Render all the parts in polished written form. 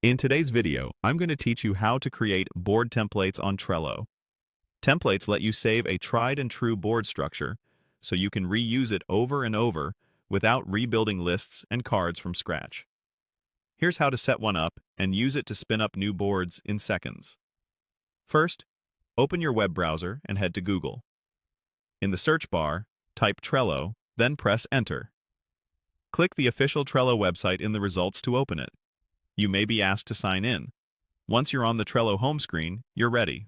In today's video, I'm going to teach you how to create board templates on Trello. Templates let you save a tried and true board structure, so you can reuse it over and over without rebuilding lists and cards from scratch. Here's how to set one up and use it to spin up new boards in seconds. First, open your web browser and head to Google. In the search bar, type Trello, then press Enter. Click the official Trello website in the results to open it. You may be asked to sign in. Once you're on the Trello home screen, you're ready.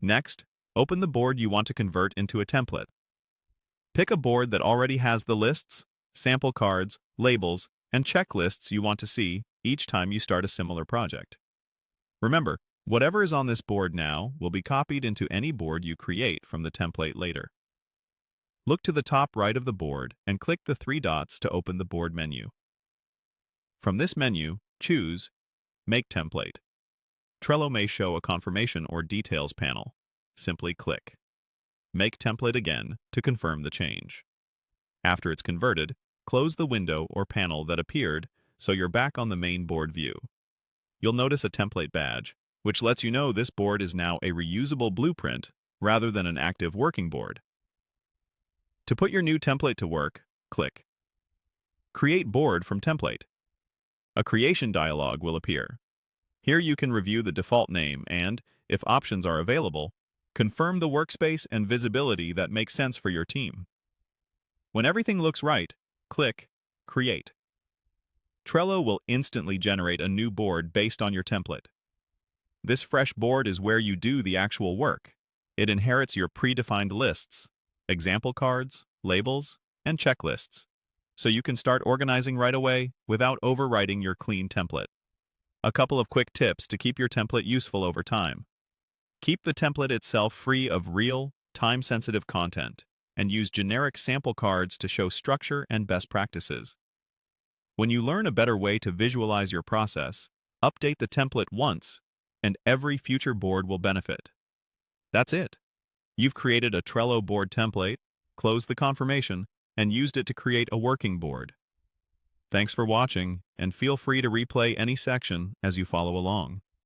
Next, open the board you want to convert into a template. Pick a board that already has the lists, sample cards, labels, and checklists you want to see each time you start a similar project. Remember, whatever is on this board now will be copied into any board you create from the template later. Look to the top right of the board and click the three dots to open the board menu. From this menu, choose Make Template. Trello may show a confirmation or details panel. Simply click Make Template again to confirm the change. After it's converted, close the window or panel that appeared so you're back on the main board view. You'll notice a template badge, which lets you know this board is now a reusable blueprint rather than an active working board. To put your new template to work, click Create Board from Template. A creation dialog will appear. Here you can review the default name and, if options are available, confirm the workspace and visibility that makes sense for your team. When everything looks right, click Create. Trello will instantly generate a new board based on your template. This fresh board is where you do the actual work. It inherits your predefined lists, example cards, labels, and checklists, so you can start organizing right away without overwriting your clean template. A couple of quick tips to keep your template useful over time. Keep the template itself free of real, time-sensitive content, and use generic sample cards to show structure and best practices. When you learn a better way to visualize your process, update the template once, and every future board will benefit. That's it. You've created a Trello board template, closed the confirmation, and used it to create a working board. Thanks for watching, and feel free to replay any section as you follow along.